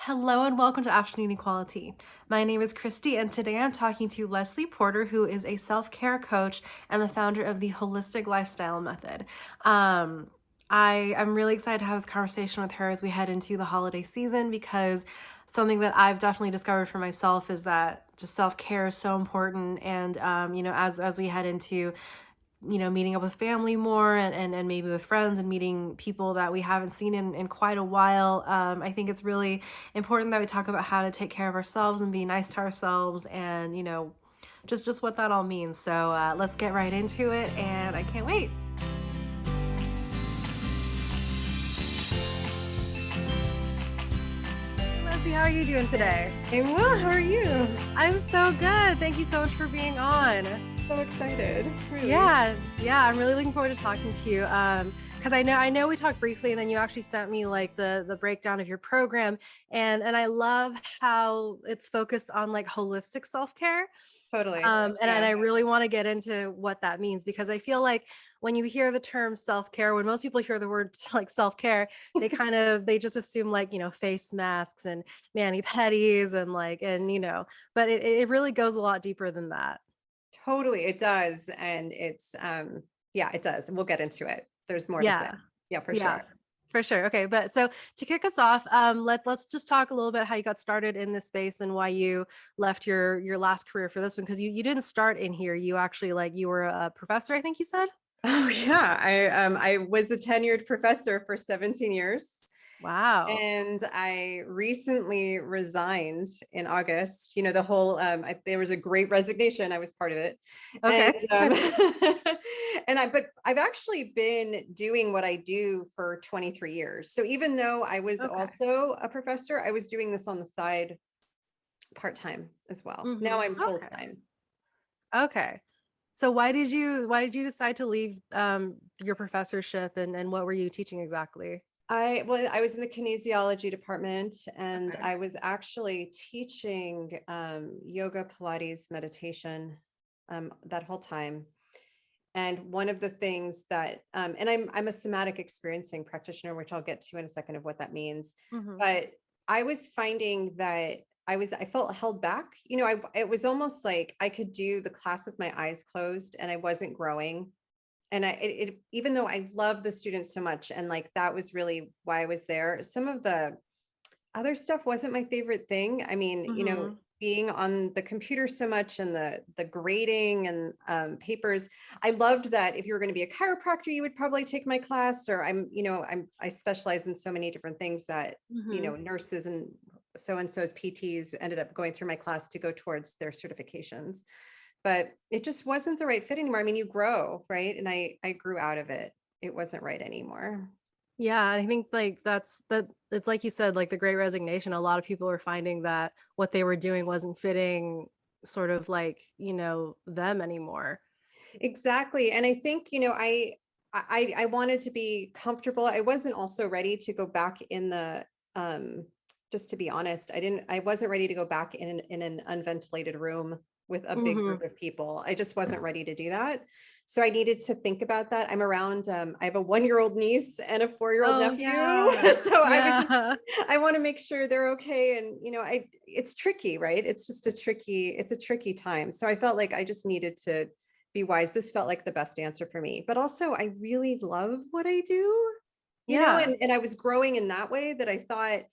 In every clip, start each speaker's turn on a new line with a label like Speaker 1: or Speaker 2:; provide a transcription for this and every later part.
Speaker 1: Hello and welcome to Afternoon Equality. My name is Christy, and today I'm talking to Leslie Porter, who is a self-care coach and the founder of the Holistic Lifestyle Method. I'm really excited to have this conversation with her as we head into the holiday season because something that I've definitely discovered for myself is that just self-care is so important. And as we head into meeting up with family more and maybe with friends and meeting people that we haven't seen in quite a while. I think it's really important that we talk about how to take care of ourselves and be nice to ourselves and, just what that all means. So let's get right into it, and I can't wait. Leslie, how are you doing today?
Speaker 2: I'm well. How are you?
Speaker 1: I'm so good. Thank you so much for being on.
Speaker 2: So excited. Really.
Speaker 1: Yeah, I'm really looking forward to talking to you. Because I know we talked briefly, and then you actually sent me like the breakdown of your program, and I love how it's focused on like holistic self-care.
Speaker 2: Totally.
Speaker 1: And I really want to get into what that means, because I feel like when you hear the term self-care, when most people hear the word like self-care, they just assume like, face masks and mani-pedis and but it really goes a lot deeper than that.
Speaker 2: Totally. It does. And it's, yeah, it does. We'll get into it. There's more to say.
Speaker 1: Yeah.
Speaker 2: Yeah, for
Speaker 1: Yeah,
Speaker 2: sure.
Speaker 1: for sure. Okay, but so to kick us off, let's just talk a little bit how you got started in this space and why you left your last career for this one, because you didn't start in here. You actually you were a professor, I think you said.
Speaker 2: Oh yeah. I was a tenured professor for 17 years.
Speaker 1: Wow.
Speaker 2: And I recently resigned in August. You know, the whole, there was a great resignation. I was part of it.
Speaker 1: Okay.
Speaker 2: And, but I've actually been doing what I do for 23 years. So even though I was
Speaker 1: Okay.
Speaker 2: also a professor, I was doing this on the side part-time as well. Now I'm
Speaker 1: Okay.
Speaker 2: full-time.
Speaker 1: Okay. So why did you decide to leave your professorship, and what were you teaching exactly?
Speaker 2: I was in the kinesiology department, and
Speaker 1: Okay.
Speaker 2: I was actually teaching yoga, Pilates, meditation that whole time. And one of the things that, and I'm a somatic experiencing practitioner, which I'll get to in a second of what that means.
Speaker 1: Mm-hmm.
Speaker 2: But I was finding that I felt held back. It was almost like I could do the class with my eyes closed, and I wasn't growing. And even though I love the students so much, and like that was really why I was there, some of the other stuff wasn't my favorite thing. I mean,
Speaker 1: Mm-hmm.
Speaker 2: being on the computer so much and the grading and papers, I loved that. If you were going to be a chiropractor, you would probably take my class. Or I specialize in so many different things that
Speaker 1: Mm-hmm.
Speaker 2: nurses and so-and-so's PTs ended up going through my class to go towards their certifications. But it just wasn't the right fit anymore. I mean, you grow, right? And I grew out of it. It wasn't right anymore.
Speaker 1: Yeah, I think it's like you said, like the great resignation. A lot of people were finding that what they were doing wasn't fitting sort of them anymore.
Speaker 2: Exactly. And I think, I wanted to be comfortable. I wasn't also ready to go back in the just to be honest, I wasn't ready to go back in an unventilated room with a big
Speaker 1: Hmm.
Speaker 2: group of people. I just wasn't ready to do that. So I needed to think about that. I'm around, I have a 1-year-old niece and a 4-year-old
Speaker 1: Oh
Speaker 2: nephew.
Speaker 1: yeah.
Speaker 2: So
Speaker 1: Yeah.
Speaker 2: I want to make sure they're okay. And, it's tricky, right? It's a tricky time. So I felt like I just needed to be wise. This felt like the best answer for me, but also I really love what I do,
Speaker 1: Yeah.
Speaker 2: and I was growing in that way that I thought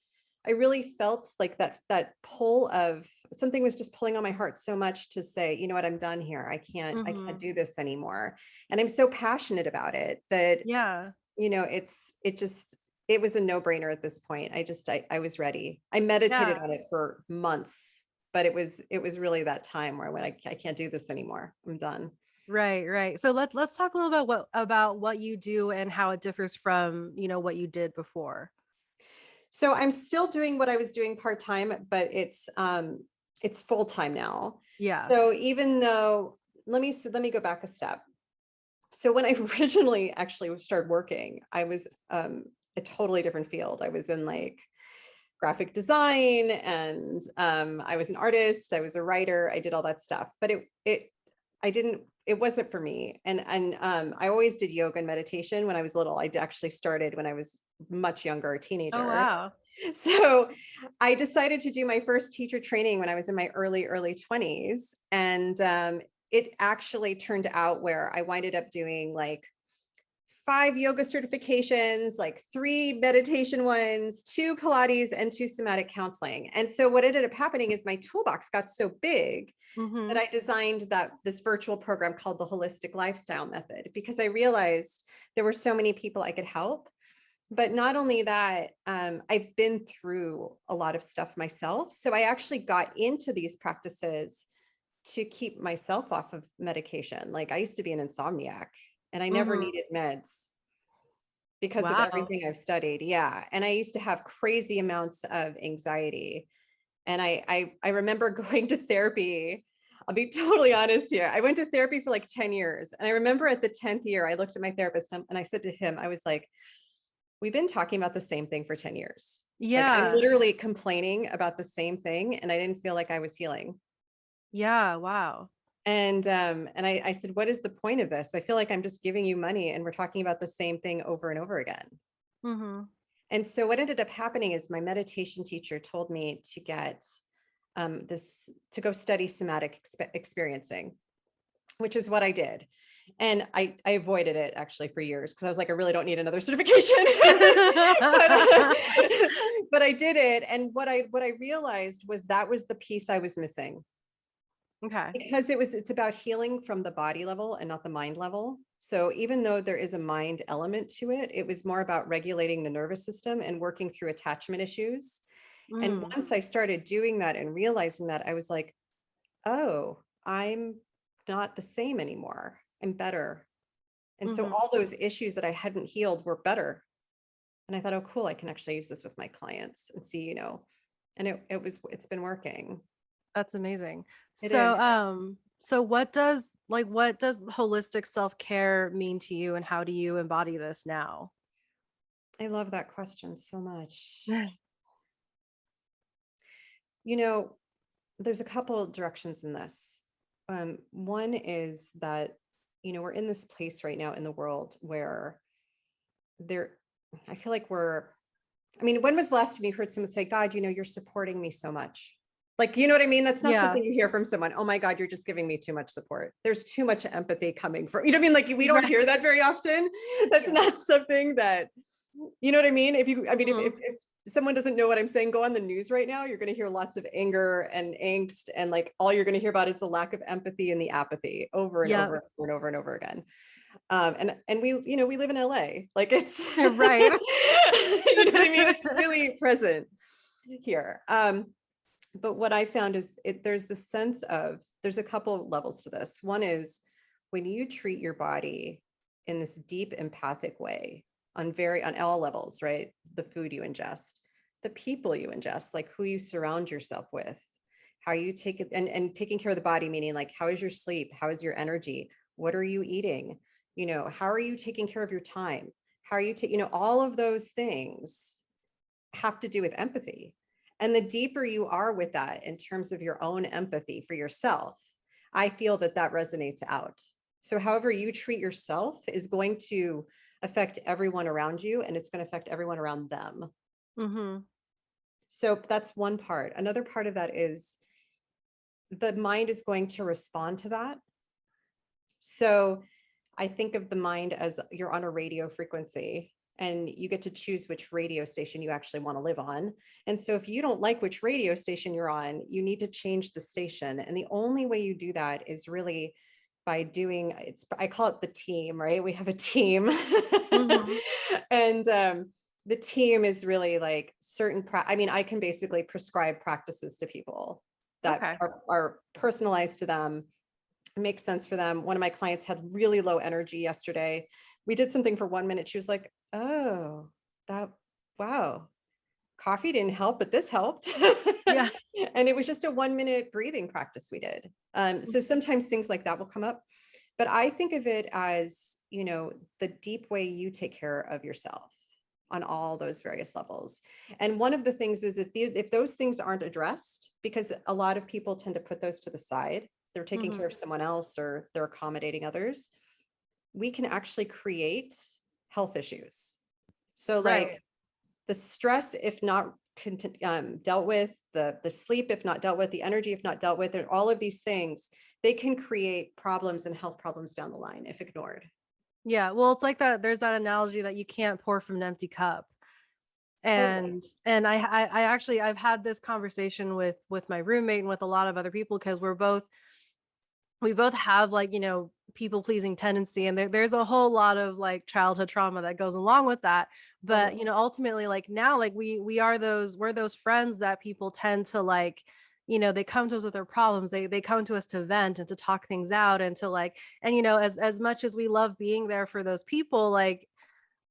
Speaker 2: I really felt like that pull of something was just pulling on my heart so much to say, you know what, I'm done here. I can't
Speaker 1: Hmm.
Speaker 2: do this anymore. And I'm so passionate about it that,
Speaker 1: Yeah.
Speaker 2: it was a no-brainer at this point. I was ready. I meditated
Speaker 1: Yeah.
Speaker 2: on it for months, but it was really that time where I went, I can't do this anymore. I'm done.
Speaker 1: Right, right. So let's talk a little bit about what you do and how it differs from, what you did before.
Speaker 2: So I'm still doing what I was doing part-time, but it's full-time now.
Speaker 1: Yeah.
Speaker 2: So even though, let me go back a step. So when I originally actually started working, I was a totally different field. I was in like graphic design, and I was an artist, I was a writer, I did all that stuff. But it wasn't for me. And I always did yoga and meditation when I was little. I actually started when I was much younger, a
Speaker 1: Oh
Speaker 2: teenager.
Speaker 1: wow.
Speaker 2: So I decided to do my first teacher training when I was in my early 20s. And it actually turned out where I winded up doing like 5 yoga certifications, like 3 meditation ones, 2 Pilates, and 2 somatic counseling. And so what ended up happening is my toolbox got so big that
Speaker 1: Mm-hmm.
Speaker 2: I designed this virtual program called the Holistic Lifestyle Method, because I realized there were so many people I could help. But not only that, I've been through a lot of stuff myself. So I actually got into these practices to keep myself off of medication. Like I used to be an insomniac and I never
Speaker 1: Mm-hmm.
Speaker 2: needed meds because of
Speaker 1: Wow.
Speaker 2: everything I've studied. Yeah. And I used to have crazy amounts of anxiety. And I remember going to therapy. I'll be totally honest here. I went to therapy for like 10 years. And I remember at the 10th year, I looked at my therapist and I said to him, I was like, we've been talking about the same thing for 10 years. Like I'm
Speaker 1: Yeah.
Speaker 2: literally complaining about the same thing. And I didn't feel like I was healing.
Speaker 1: Yeah. Wow.
Speaker 2: And I said, what is the point of this? I feel like I'm just giving you money and we're talking about the same thing over and over again.
Speaker 1: Mm-hmm.
Speaker 2: And so what ended up happening is my meditation teacher told me to get to go study somatic experiencing, which is what I did. And I avoided it actually for years because I was like, I really don't need another certification. but, but I did it. And what I realized was that was the piece I was missing,
Speaker 1: Okay.
Speaker 2: because it's about healing from the body level and not the mind level. So even though there is a mind element to it, it was more about regulating the nervous system and working through attachment issues. And
Speaker 1: Mm.
Speaker 2: once I started doing that and realizing that, I was like, oh, I'm not the same anymore. I'm better. And so
Speaker 1: Mm-hmm.
Speaker 2: all those issues that I hadn't healed were better. And I thought, oh, cool, I can actually use this with my clients and see, and it's been working.
Speaker 1: That's amazing.
Speaker 2: It is.
Speaker 1: So what does holistic self-care mean to you and how do you embody this now?
Speaker 2: I love that question so much. You know, there's a couple of directions in this. One is that, we're in this place right now in the world where there, I feel like when was the last time you heard someone say, God, you're supporting me so much? Like, you know what I mean? That's not
Speaker 1: Yeah.
Speaker 2: something you hear from someone. Oh my God, you're just giving me too much support. There's too much empathy coming from, you know what I mean? Like we don't
Speaker 1: Right.
Speaker 2: hear that very often. That's
Speaker 1: Yeah.
Speaker 2: not something that, you know what I mean?
Speaker 1: Mhm.
Speaker 2: If someone doesn't know what I'm saying, go on the news right now. You're going to hear lots of anger and angst. And like, all you're going to hear about is the lack of empathy and the apathy over and
Speaker 1: Yep.
Speaker 2: over and over and over and over again. And we live in LA, like it's,
Speaker 1: Right.
Speaker 2: you know what I mean? It's really present here. But what I found is there's the sense of, there's a couple of levels to this. One is when you treat your body in this deep empathic way on all levels, right? The food you ingest, the people you ingest, like who you surround yourself with, how you take it, and taking care of the body, meaning like, how is your sleep? How is your energy? What are you eating? How are you taking care of your time? How are you all of those things have to do with empathy. And the deeper you are with that in terms of your own empathy for yourself, I feel that resonates out. So however you treat yourself is going to affect everyone around you, and it's going to affect everyone around them.
Speaker 1: Mm-hmm.
Speaker 2: So that's one part. Another part of that is the mind is going to respond to that. So I think of the mind as you're on a radio frequency and you get to choose which radio station you actually want to live on. And so if you don't like which radio station you're on, you need to change the station. And the only way you do that is really by I call it the team, right? We have a team.
Speaker 1: Mm-hmm.
Speaker 2: And the team is really like I can basically prescribe practices to people that
Speaker 1: Okay.
Speaker 2: are personalized to them, makes sense for them. One of my clients had really low energy yesterday. We did something for 1 minute. She was like, oh, wow, coffee didn't help, but this helped.
Speaker 1: Yeah.
Speaker 2: And it was just a 1 minute breathing practice we did. So sometimes things like that will come up. But I think of it as, the deep way you take care of yourself on all those various levels. And one of the things is if those things aren't addressed, because a lot of people tend to put those to the side, they're taking
Speaker 1: Mm-hmm.
Speaker 2: care of someone else or they're accommodating others, we can actually create health issues. So
Speaker 1: Right.
Speaker 2: like the stress, if not dealt with, the sleep if not dealt with, the energy if not dealt with, and all of these things, they can create problems and health problems down the line if ignored.
Speaker 1: Yeah. Well, it's like that. There's that analogy that you can't pour from an empty cup.
Speaker 2: Totally.
Speaker 1: And I actually, I've had this conversation with my roommate and with a lot of other people, because we both have, like, people pleasing tendency, and there's a whole lot of like childhood trauma that goes along with that. But
Speaker 2: Totally.
Speaker 1: ultimately, like, now, like, we're those friends that people tend to, like, they come to us with their problems, they come to us to vent and to talk things out, and to, like, and as much as we love being there for those people, like,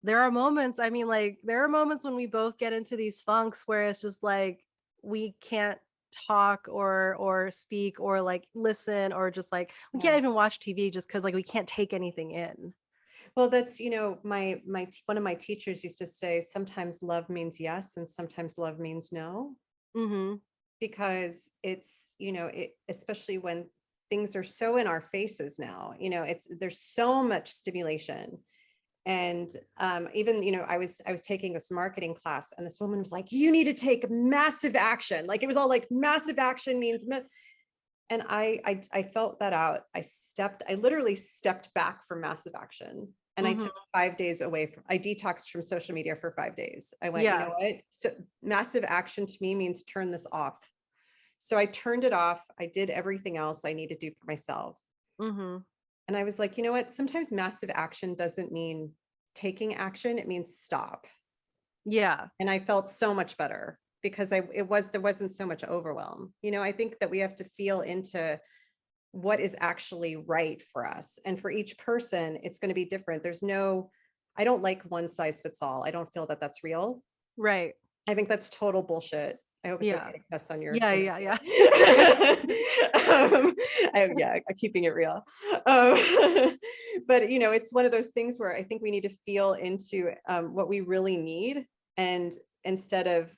Speaker 1: there are moments, I mean, like, there are moments when we both get into these funks where it's just like we can't talk or speak or, like, listen, or just, like, we
Speaker 2: Yeah.
Speaker 1: can't even watch TV just because, like, we can't take anything in.
Speaker 2: Well, that's, one of my teachers used to say, sometimes love means yes, and sometimes love means no,
Speaker 1: Mhm.
Speaker 2: because it's, especially when things are so in our faces now, there's so much stimulation. And even, I was taking this marketing class, and this woman was like, you need to take massive action. Like, it was all like massive action means, and I felt that out. I literally stepped back from massive action, and I
Speaker 1: Mhm.
Speaker 2: took 5 days away I detoxed from social media for 5 days. I went, you know
Speaker 1: Yeah.
Speaker 2: what? So massive action to me means turn this off. So I turned it off. I did everything else I need to do for myself.
Speaker 1: Mhm.
Speaker 2: And I was like, you know what? Sometimes massive action doesn't mean taking action. It means stop.
Speaker 1: Yeah.
Speaker 2: And I felt so much better because there wasn't so much overwhelm. I think that we have to feel into what is actually right for us. And for each person, it's going to be different. I don't like one size fits all. I don't feel that that's real.
Speaker 1: Right.
Speaker 2: I think that's total bullshit. I hope it's okay
Speaker 1: Yeah.
Speaker 2: to cuss on your
Speaker 1: Yeah, yeah,
Speaker 2: interview.
Speaker 1: yeah. Yeah.
Speaker 2: Yeah, I'm keeping it real. Um, but it's one of those things where I think we need to feel into what we really need, and instead of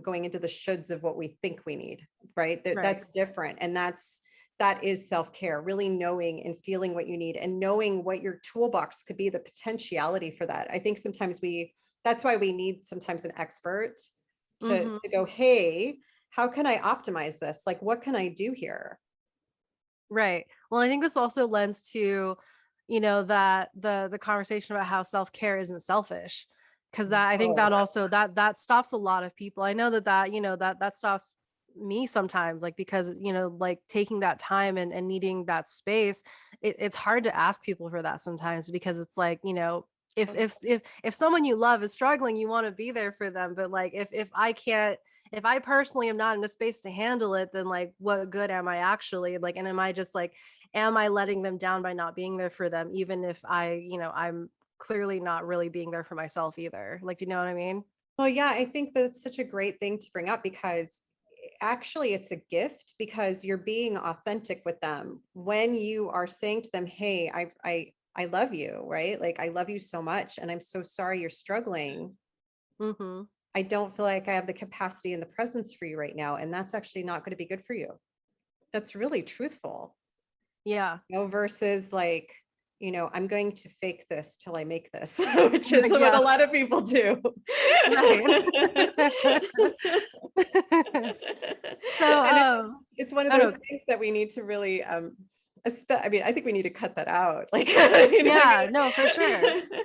Speaker 2: going into the shoulds of what we think we need, right?
Speaker 1: Right.
Speaker 2: That's different, and that is self-care, really knowing and feeling what you need, and knowing what your toolbox could be, the potentiality for that. I think sometimes that's why we need sometimes an expert to
Speaker 1: Mhm.
Speaker 2: go, hey, how can I optimize this? Like, what can I do here?
Speaker 1: Right. Well, I think this also lends to, that the conversation about how self-care isn't selfish. Cause that, I think that
Speaker 2: Oh,
Speaker 1: also, that stops a lot of people. I know that stops me sometimes, like, because, like, taking that time and needing that space, it's hard to ask people for that sometimes, because it's like, if someone you love is struggling, you want to be there for them. But, like, if I personally am not in a space to handle it, then, like, what good am I actually? Like, and am I letting them down by not being there for them, even if I'm clearly not really being there for myself either. Like, do you know what I mean?
Speaker 2: well, yeah, I think that's such a great thing to bring up, because actually it's a gift, because you're being authentic with them when you are saying to them, hey, I love you, right? Like, I love you so much, and I'm so sorry you're struggling.
Speaker 1: Mhm.
Speaker 2: I don't feel like I have the capacity and the presence for you right now, and that's actually not going to be good for you. That's really truthful.
Speaker 1: Yeah.
Speaker 2: Versus like, I'm going to fake this till I make this, which is
Speaker 1: Like,
Speaker 2: what a
Speaker 1: yeah.
Speaker 2: lot of people do.
Speaker 1: Right. So,
Speaker 2: And it's one of
Speaker 1: oh
Speaker 2: those
Speaker 1: no.
Speaker 2: things that we need to really, I mean, I think we need to cut that out. Like, I
Speaker 1: Yeah, no, for sure.
Speaker 2: mean,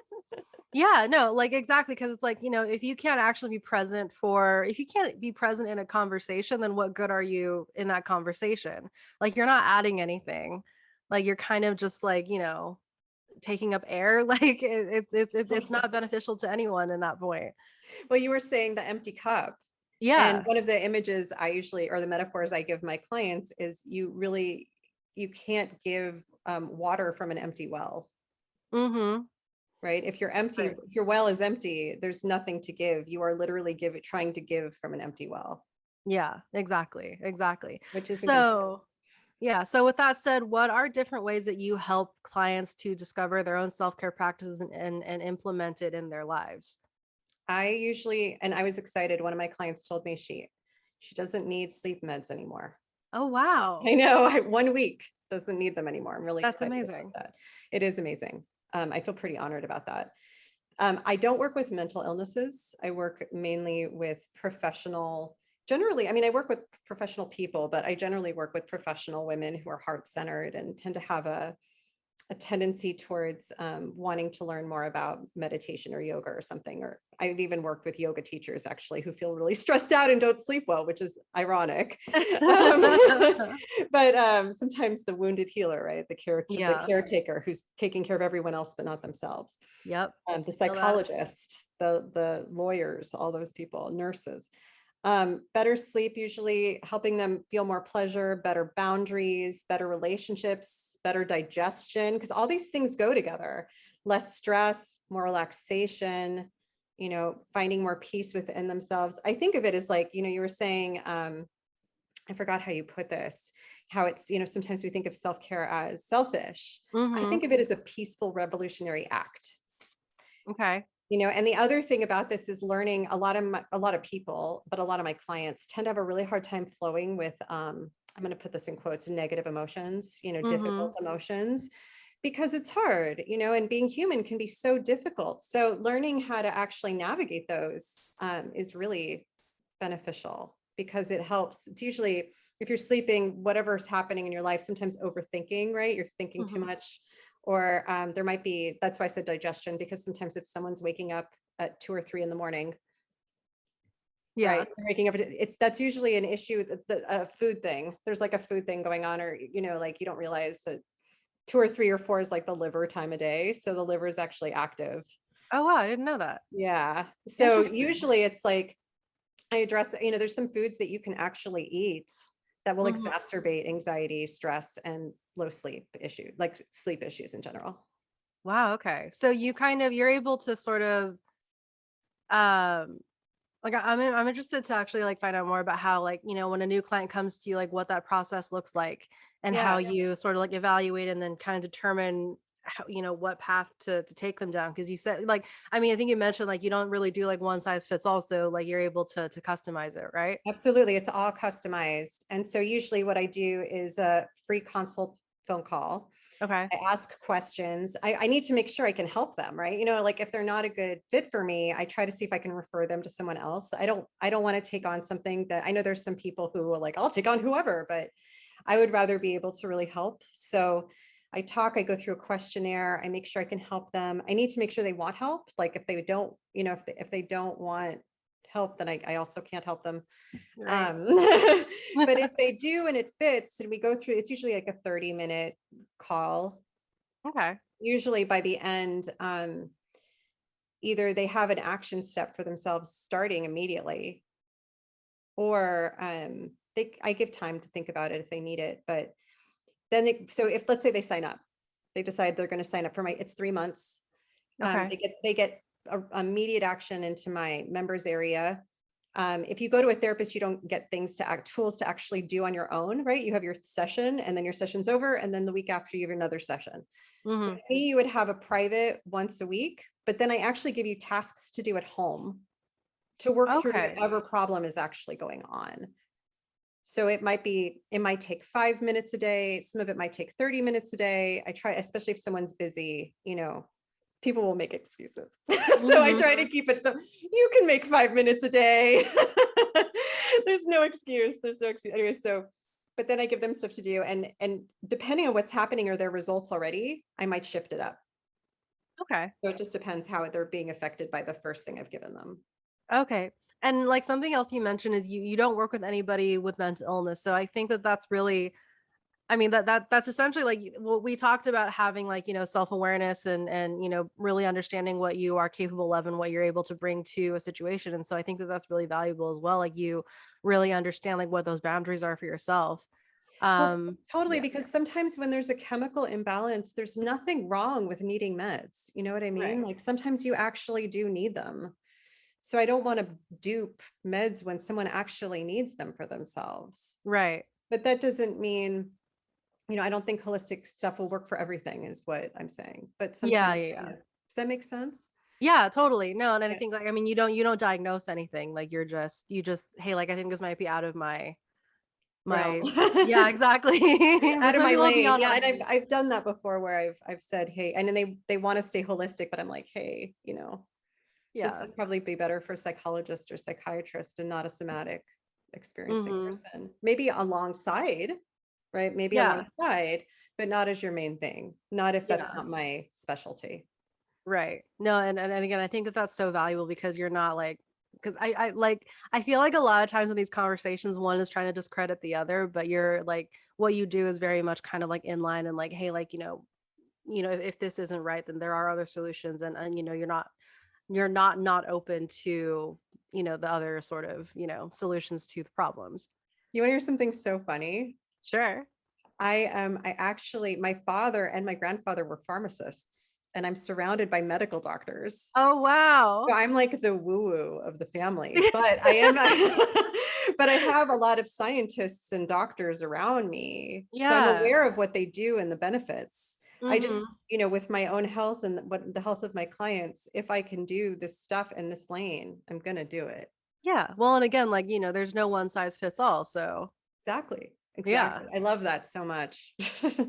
Speaker 1: Yeah, no, like, exactly, because it's like, if you can't actually be present if you can't be present in a conversation, then what good are you in that conversation? Like, you're not adding anything. Like, you're kind of just, like, taking up air. Like, it's not beneficial to anyone in that point.
Speaker 2: well, you were saying the empty cup. And
Speaker 1: Yeah.
Speaker 2: one of the images I usually, or the metaphors I give my clients, is you can't give water from an empty well,
Speaker 1: Mhm.
Speaker 2: right? If you're empty,
Speaker 1: Right.
Speaker 2: if your well is empty, there's nothing to give. You are literally trying to give from an empty well,
Speaker 1: Yeah, exactly, exactly.
Speaker 2: which isn't good.
Speaker 1: So, yeah, so with that said, what are different ways that you help clients to discover their own self-care practices and implement it in their lives?
Speaker 2: And I was excited. One of my clients told me she doesn't need sleep meds anymore.
Speaker 1: Oh,
Speaker 2: I
Speaker 1: wow.
Speaker 2: know, 1 week doesn't need them anymore. I'm really
Speaker 1: That's
Speaker 2: excited about
Speaker 1: amazing.
Speaker 2: that. It is amazing. I feel pretty honored about that. I don't work with mental illnesses. I work mainly with professional, generally, I mean, I work with professional people, but I generally work with professional women who are heart-centered and tend to have a tendency towards wanting to learn more about meditation or yoga or something. Or I've even worked with yoga teachers actually who feel really stressed out and don't sleep well, which is ironic. But sometimes the wounded healer, right? The
Speaker 1: Yeah.
Speaker 2: caretaker who's taking care of everyone else but not themselves.
Speaker 1: Yep.
Speaker 2: The
Speaker 1: Feel that.
Speaker 2: psychologist, the lawyers, all those people, nurses. Better sleep, usually helping them feel more pleasure, better boundaries, better relationships, better digestion, because all these things go together. Less stress, more relaxation, finding more peace within themselves. I think of it as like, you were saying, I forgot how you put this, how it's, sometimes we think of self-care as selfish. I
Speaker 1: Mm-hmm.
Speaker 2: think of it as a peaceful revolutionary act.
Speaker 1: Okay.
Speaker 2: And the other thing about this is learning a lot of people, but a lot of my clients tend to have a really hard time flowing with, I'm going to put this in quotes, negative emotions,
Speaker 1: Mm-hmm.
Speaker 2: difficult emotions, because it's hard, and being human can be so difficult. So learning how to actually navigate those is really beneficial because it helps. It's usually, if you're sleeping, whatever's happening in your life, sometimes overthinking, right? You're thinking too
Speaker 1: Mm-hmm.
Speaker 2: much, or there might be, that's why I said digestion, because sometimes if someone's waking up at 2 or 3 in the morning,
Speaker 1: Yeah.
Speaker 2: right, they're waking up, that's usually an issue, a food thing. There's like a food thing going on, or, like you don't realize that 2 or 3 or 4 is like the liver time of day. So the liver is actually active.
Speaker 1: Oh wow, I didn't know that.
Speaker 2: Yeah. So
Speaker 1: Interesting.
Speaker 2: usually it's like, I address, there's some foods that you can actually eat that will
Speaker 1: Mm-hmm.
Speaker 2: exacerbate anxiety, stress, and low sleep issue, like sleep issues in general.
Speaker 1: Wow, okay. So you're able to sort of um like I'm interested to actually like find out more about how like, when a new client comes to you, like what that process looks like and
Speaker 2: Yeah,
Speaker 1: how you sort of like evaluate and then kind of determine how, what path to take them down. Cause you said like, I mean, I think you mentioned like you don't really do like one size fits all. So like you're able to customize it, right?
Speaker 2: absolutely. It's all customized. And so usually what I do is a free consult phone call.
Speaker 1: Okay.
Speaker 2: I ask questions. I need to make sure I can help them, right? Like if they're not a good fit for me, I try to see if I can refer them to someone else. I don't want to take on something that I know there's some people who are like, I'll take on whoever, but I would rather be able to really help. So I go through a questionnaire. I make sure I can help them. I need to make sure they want help. Like if they don't, if they don't want help, then I also can't help them.
Speaker 1: Right.
Speaker 2: Um, but if they do and it fits, and we go through, it's usually like a 30-minute call.
Speaker 1: Okay.
Speaker 2: Usually by the end, either they have an action step for themselves starting immediately, or I give time to think about it if they need it. But then so if, let's say they sign up, they decide they're going to sign up for it's 3 months.
Speaker 1: Okay.
Speaker 2: They get immediate action into my members area. If you go to a therapist, you don't get tools to actually do on your own, right? You have your session and then your session's over. And then the week after you have another session. With
Speaker 1: Hmm.
Speaker 2: me, you would have a private once a week, but then I actually give you tasks to do at home to work through
Speaker 1: Okay.
Speaker 2: whatever problem is actually going on. So it might take 5 minutes a day. Some of it might take 30 minutes a day. I try, especially if someone's busy, people will make excuses. So I
Speaker 1: Hmm.
Speaker 2: try to keep it so you can make 5 minutes a day. There's no excuse. There's no excuse. Anyway, so, but then I give them stuff to do. And depending on what's happening or their results already, I might shift it up.
Speaker 1: Okay.
Speaker 2: So it just depends how they're being affected by the first thing I've given them.
Speaker 1: Okay. And like something else you mentioned is you don't work with anybody with mental illness. So I think that that's really, I mean, that's essentially like what we talked about, having like, self-awareness and really understanding what you are capable of and what you're able to bring to a situation. And so I think that that's really valuable as well. Like you really understand like what those boundaries are for yourself.
Speaker 2: Well, totally,
Speaker 1: Yeah.
Speaker 2: because sometimes when there's a chemical imbalance, there's nothing wrong with needing meds. You know what I mean?
Speaker 1: Right.
Speaker 2: Like sometimes you actually do need them. So I don't want to dupe meds when someone actually needs them for themselves.
Speaker 1: Right.
Speaker 2: But that doesn't mean, I don't think holistic stuff will work for everything, is what I'm saying. But
Speaker 1: Yeah.
Speaker 2: sometimes,
Speaker 1: Yeah. Yeah.
Speaker 2: does that make sense?
Speaker 1: Yeah, totally. No, and I
Speaker 2: Yeah.
Speaker 1: think like, I mean, you don't diagnose anything. Like you just, hey, like I think this might be out of my
Speaker 2: realm.
Speaker 1: my, yeah, exactly.
Speaker 2: Out
Speaker 1: There's
Speaker 2: of
Speaker 1: some
Speaker 2: my
Speaker 1: people
Speaker 2: lane.
Speaker 1: beyond
Speaker 2: Yeah,
Speaker 1: my
Speaker 2: and
Speaker 1: lane.
Speaker 2: I've done that before where I've said, hey, and then they want to stay holistic, but I'm like, hey, this
Speaker 1: Yeah.
Speaker 2: would probably be better for a psychologist or psychiatrist and not a somatic experiencing
Speaker 1: Mm-hmm.
Speaker 2: person. Maybe alongside, right? Maybe
Speaker 1: Yeah.
Speaker 2: alongside, but not as your main thing. Not if that's
Speaker 1: Yeah.
Speaker 2: not my specialty.
Speaker 1: Right. No, and again, I think that that's so valuable because you're not like, because I like, I feel like a lot of times in these conversations, one is trying to discredit the other, but you're like, what you do is very much kind of like in line and like, hey, like, if this isn't right, then there are other solutions. And, you're not open to, the other sort of, solutions to the problems.
Speaker 2: You want to hear something so funny?
Speaker 1: Sure.
Speaker 2: I actually, my father and my grandfather were pharmacists, and I'm surrounded by medical doctors.
Speaker 1: Oh, wow.
Speaker 2: So I'm like the woo-woo of the family, but I am, but I have a lot of scientists and doctors around me. So I'm
Speaker 1: Yeah.
Speaker 2: aware of what they do and the benefits. I just,
Speaker 1: Hmm.
Speaker 2: with my own health and what the health of my clients, if I can do this stuff in this lane, I'm going to do it.
Speaker 1: Yeah. Well, and again, like, there's no one size fits all. So
Speaker 2: Exactly.
Speaker 1: yeah.
Speaker 2: Exactly. I love that so much.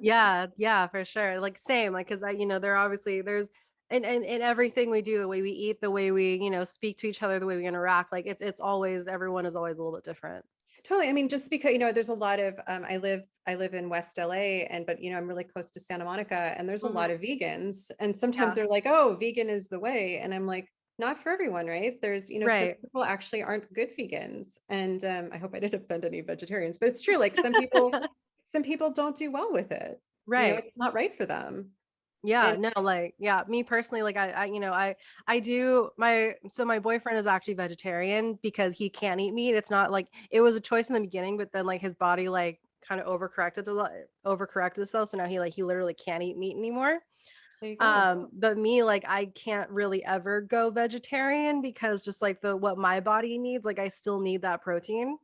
Speaker 1: Yeah, yeah, for sure. Like same, like because there obviously there's in everything we do, the way we eat, the way we, speak to each other, the way we interact, like it's always everyone is always a little bit different.
Speaker 2: Totally. I mean, just because, there's a lot of, I live in West LA but, I'm really close to Santa Monica and there's a
Speaker 1: Hmm.
Speaker 2: lot of vegans and sometimes
Speaker 1: Yeah.
Speaker 2: they're like, oh, vegan is the way. And I'm like, not for everyone, right? There's, some
Speaker 1: Right.
Speaker 2: people actually aren't good vegans. And I hope I didn't offend any vegetarians, but it's true. Like some people don't do well with it.
Speaker 1: Right.
Speaker 2: It's not right for them.
Speaker 1: Yeah,
Speaker 2: And
Speaker 1: no, like, yeah, me personally, like, I do my boyfriend is actually vegetarian because he can't eat meat. It's not like it was a choice in the beginning, but then like his body like kind of overcorrected itself. So now he literally can't eat meat anymore.
Speaker 2: there you go.
Speaker 1: But me, like, I can't really ever go vegetarian because just like what my body needs, like, I still need that protein.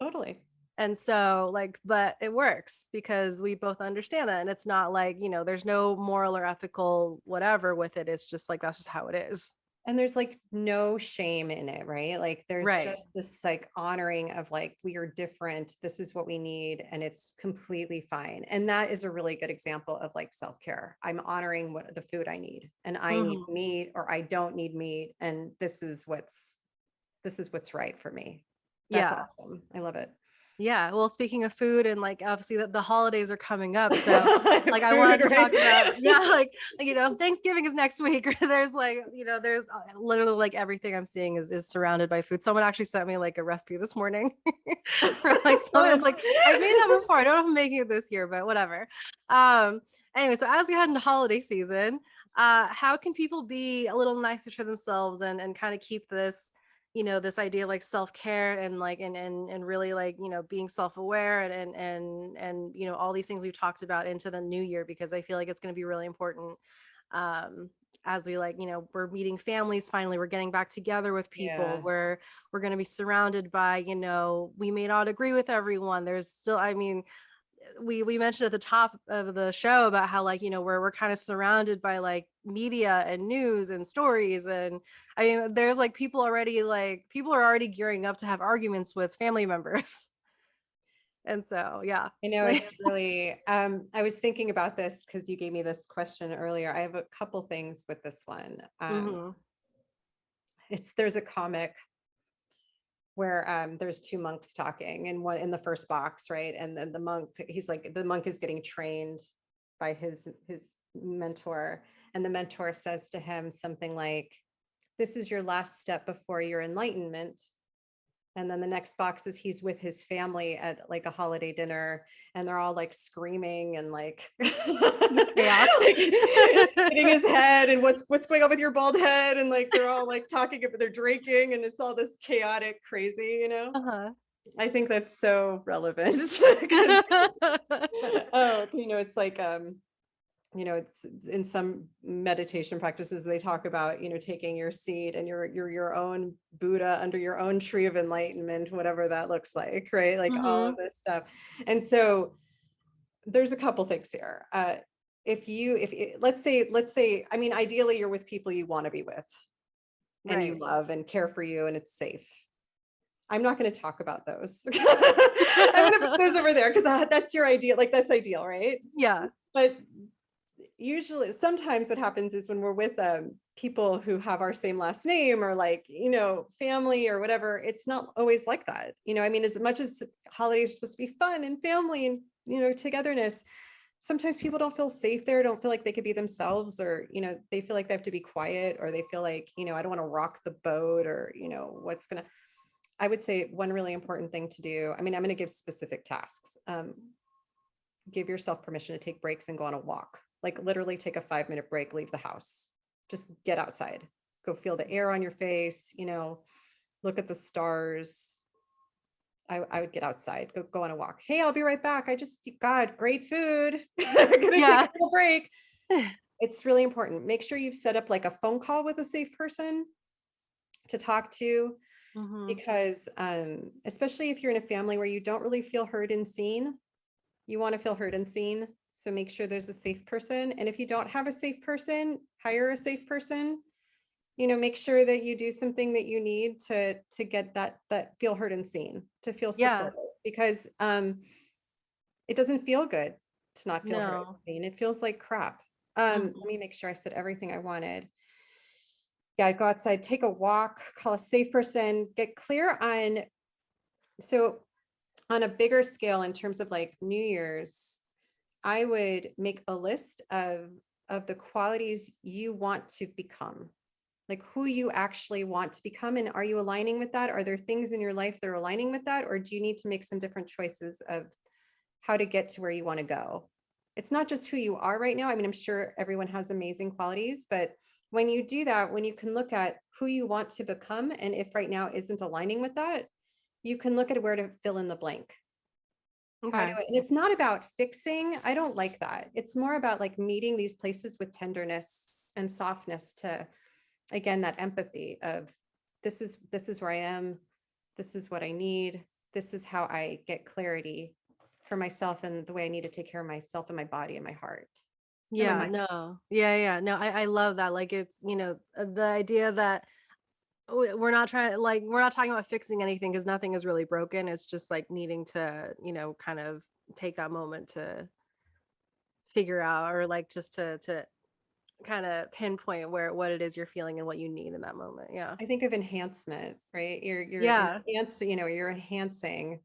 Speaker 2: Totally.
Speaker 1: And so, like, but it works because we both understand that. And it's not like, there's no moral or ethical whatever with it. It's just like, that's just how it is.
Speaker 2: And there's like no shame in it, right? Like there's
Speaker 1: Right.
Speaker 2: just this like honoring of like, we are different. This is what we need. And it's completely fine. And that is a really good example of like self-care. I'm honoring what the food I need and I need
Speaker 1: Hmm.
Speaker 2: meat or I don't need meat. And this is what's right for me. That's
Speaker 1: Yeah.
Speaker 2: awesome. I love it.
Speaker 1: Yeah. Well, speaking of food and like obviously the holidays are coming up. So like I wanted
Speaker 2: Food,
Speaker 1: to
Speaker 2: right?
Speaker 1: talk about, yeah, like, Thanksgiving is next week. There's like, there's literally like everything I'm seeing is surrounded by food. Someone actually sent me like a recipe this morning for like something. I was
Speaker 2: Fun.
Speaker 1: like, I've made that before. I don't know if I'm making it this year, but whatever. Um, anyway, so as we head into holiday season, how can people be a little nicer to themselves and kind of keep this this idea of like self-care and like and really like being self-aware and all these things we've talked about into the new year, because I feel like it's going to be really important um as we like we're meeting families finally, we're getting back together with people,
Speaker 2: Yeah.
Speaker 1: we're going to be surrounded by we may not agree with everyone, there's still, I mean, we mentioned at the top of the show about how like we're kind of surrounded by like media and news and stories, and I mean there's like people are already gearing up to have arguments with family members. And so yeah.
Speaker 2: I know
Speaker 1: Like
Speaker 2: it's really, I was thinking about this because you gave me this question earlier. I have a couple things with this one.
Speaker 1: hmm.
Speaker 2: There's a comic where there's two monks talking and one in the first box, right? And then the monk is getting trained by his mentor. And the mentor says to him something like, this is your last step before your enlightenment. And then the next box is he's with his family at like a holiday dinner and they're all like screaming and like,
Speaker 1: Chaos.
Speaker 2: like hitting his head and what's going on with your bald head. And like, they're all like talking about they're drinking and it's all this chaotic crazy.
Speaker 1: Uh-huh.
Speaker 2: I think that's so relevant because, oh, it's like, it's in some meditation practices they talk about taking your seat and you're your own Buddha under your own tree of enlightenment, whatever that looks like, right? Like all of
Speaker 1: Hmm.
Speaker 2: this stuff. And so there's a couple things here. If let's say I mean, ideally you're with people you want to be with and you
Speaker 1: Right.
Speaker 2: love and care for you and it's safe. I'm not going to talk about those. I'm going to put those over there because that's your ideal. Like that's ideal, right?
Speaker 1: Yeah.
Speaker 2: But usually, sometimes what happens is when we're with people who have our same last name or like, family or whatever, it's not always like that. I mean, as much as holidays are supposed to be fun and family and, togetherness, sometimes people don't feel safe there, don't feel like they could be themselves, or, they feel like they have to be quiet, or they feel like, I don't want to rock the boat, or, I would say one really important thing to do. I mean, I'm going to give specific tasks. Give yourself permission to take breaks and go on a walk. Like literally take a 5-minute break, leave the house, just get outside, go feel the air on your face, look at the stars. I would get outside, go on a walk. Hey, I'll be right back. God, great food. I'm gonna take
Speaker 1: Yeah.
Speaker 2: a little break. It's really important. Make sure you've set up like a phone call with a safe person to talk to, because especially if you're in a family where you don't really feel heard and seen, you want to feel heard and seen. So make sure there's a safe person. And if you don't have a safe person, hire a safe person. Make sure that you do something that you need to get that feel heard and seen, to feel
Speaker 1: Yeah.
Speaker 2: supported, because it doesn't feel good to not feel heard and
Speaker 1: No.
Speaker 2: seen. It feels like crap.
Speaker 1: Mhm.
Speaker 2: Let me make sure I said everything I wanted. Yeah, go outside, take a walk, call a safe person, get clear on, so on a bigger scale in terms of like New Year's, I would make a list of the qualities you want to become, like who you actually want to become. And are you aligning with that? Are there things in your life that are aligning with that? Or do you need to make some different choices of how to get to where you want to go? It's not just who you are right now. I mean, I'm sure everyone has amazing qualities, but when you do that, when you can look at who you want to become, and if right now isn't aligning with that, you can look at where to fill in the blank.
Speaker 1: Okay.
Speaker 2: And it's not about fixing. I don't like that. It's more about like meeting these places with tenderness and softness, to, again, that empathy of this is where I am. This is what I need. This is how I get clarity for myself and the way I need to take care of myself and my body and my heart and my
Speaker 1: Yeah,
Speaker 2: mind.
Speaker 1: no. Yeah, yeah. No, I love that. Like it's, the idea that we're not trying, like we're not talking about fixing anything because nothing is really broken. It's just like needing to, kind of take that moment to figure out, or like just to kind of pinpoint where what it is you're feeling and what you need in that moment. Yeah.
Speaker 2: I think of enhancement, right?
Speaker 1: Yeah.
Speaker 2: You're enhancing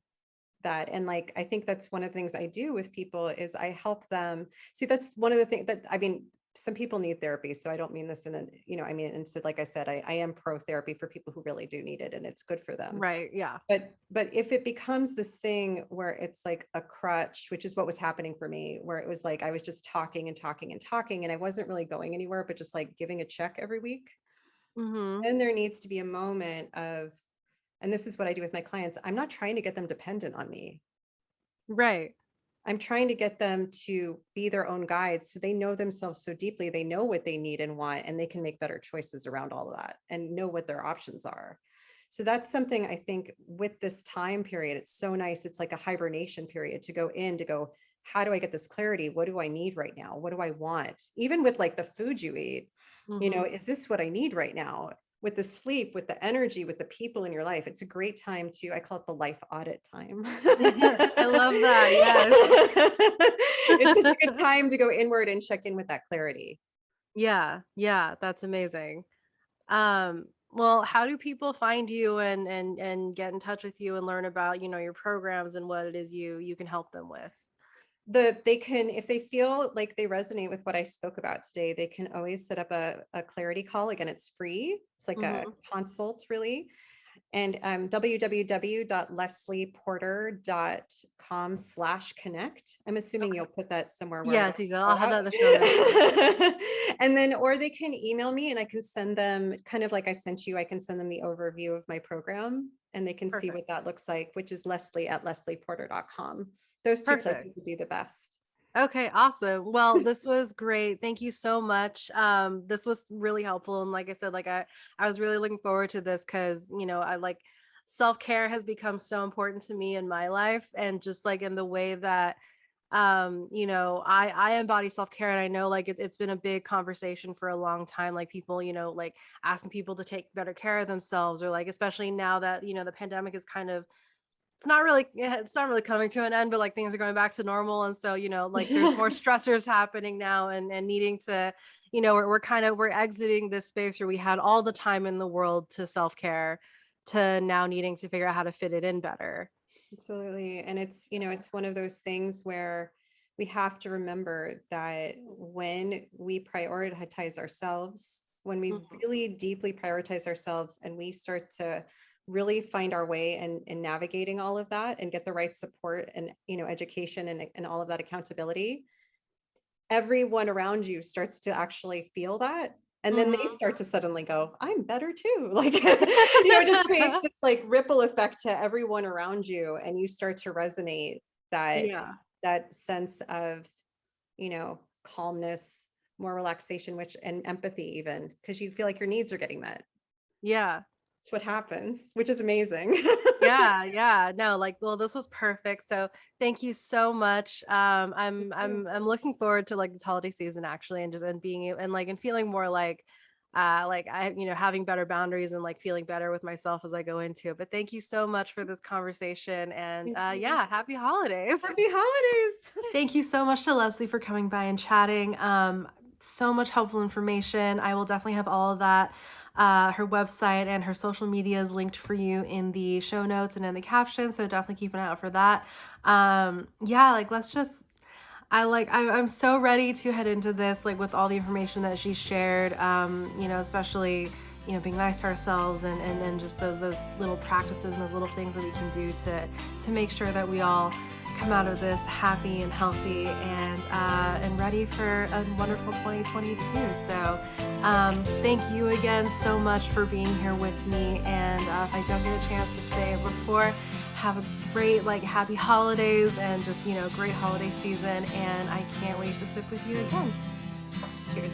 Speaker 2: that. And like, I think that's one of the things I do with people is I help them see. That's one of the things that, I mean, some people need therapy, so I don't mean this in a, I mean, and so like I said, I am pro therapy for people who really do need it and it's good for them.
Speaker 1: Right. Yeah.
Speaker 2: But if it becomes this thing where it's like a crutch, which is what was happening for me, where it was like I was just talking and talking and talking and I wasn't really going anywhere, but just like giving a check every week,
Speaker 1: Mhm.
Speaker 2: then there needs to be a moment of, and this is what I do with my clients, I'm not trying to get them dependent on me.
Speaker 1: Right.
Speaker 2: I'm trying to get them to be their own guides, so they know themselves so deeply, they know what they need and want, and they can make better choices around all of that and know what their options are. So that's something I think with this time period, it's so nice. It's like a hibernation period to go in, to go, how do I get this clarity? What do I need right now? What do I want? Even with like the food you eat,
Speaker 1: Mhm.
Speaker 2: is this what I need right now? With the sleep, with the energy, with the people in your life, it's a great time to, I call it the life audit time.
Speaker 1: I love that. Yes.
Speaker 2: It's such a good time to go inward and check in with that clarity.
Speaker 1: Yeah. Yeah, that's amazing. Well, how do people find you and get in touch with you and learn about, your programs and what it is you can help them with?
Speaker 2: They can, if they feel like they resonate with what I spoke about today, they can always set up a clarity call. Again, it's free. It's like a
Speaker 1: Mhm.
Speaker 2: consult, really. And www.leslieporter.com/connect. I'm assuming
Speaker 1: Okay.
Speaker 2: you'll put that somewhere where I
Speaker 1: Yes,
Speaker 2: don't
Speaker 1: Cecil,
Speaker 2: spell
Speaker 1: I'll have that in the show notes.
Speaker 2: out. And then, or they can email me and I can send them, kind of like I sent you, I can send them the overview of my program and they can see
Speaker 1: Perfect.
Speaker 2: what that looks like, which is Leslie@leslieporter.com. Those two places
Speaker 1: Perfect.
Speaker 2: would be the best.
Speaker 1: Okay, awesome. Well, this was great. Thank you so much. This was really helpful. And like I said, I was really looking forward to this because, I like self-care has become so important to me in my life and just like in the way that I embody self-care, and I know like it's been a big conversation for a long time, like people, like asking people to take better care of themselves, or like especially now that, the pandemic is kind of, it's not really, yeah, it's not really coming to an end, but like things are going back to normal. And so, like there's more stressors happening now, and needing to, we're exiting this space where we had all the time in the world to self-care, to now needing to figure out how to fit it in better.
Speaker 2: Absolutely. And it's, it's one of those things where we have to remember that when we prioritize ourselves, when we
Speaker 1: Mhm.
Speaker 2: really deeply prioritize ourselves and we start to really find our way in navigating all of that and get the right support and, education and all of that accountability, everyone around you starts to actually feel that. And then they
Speaker 1: Mhm.
Speaker 2: start to suddenly go, I'm better too. Like, it just creates this like ripple effect to everyone around you. And you start to resonate that
Speaker 1: Yeah.
Speaker 2: that sense of, calmness, more relaxation, which and empathy, even because you feel like your needs are getting met.
Speaker 1: Yeah.
Speaker 2: It's what happens, which is amazing.
Speaker 1: Yeah, yeah. No, like, well, this was perfect. So thank you so much.
Speaker 2: Thank you.
Speaker 1: I'm looking forward to like this holiday season actually, and just and and like and feeling more like I, having better boundaries and like feeling better with myself as I go into it. But thank you so much for this conversation, and
Speaker 2: Thank you.
Speaker 1: yeah, happy holidays.
Speaker 2: Happy holidays.
Speaker 1: Thank you so much to Leslie for coming by and chatting. So much helpful information. I will definitely have all of that, her website and her social medias linked for you in the show notes and in the caption. So definitely keep an eye out for that. Yeah, like let's just. I'm so ready to head into this like with all the information that she shared. Especially being nice to ourselves, and just those little practices and those little things that we can do to make sure that we all come out of this happy and healthy, and ready for a wonderful 2022. So thank you again so much for being here with me. And if I don't get a chance to say it before, have a great like happy holidays, and just great holiday season. And I can't wait to sit with you again. Cheers.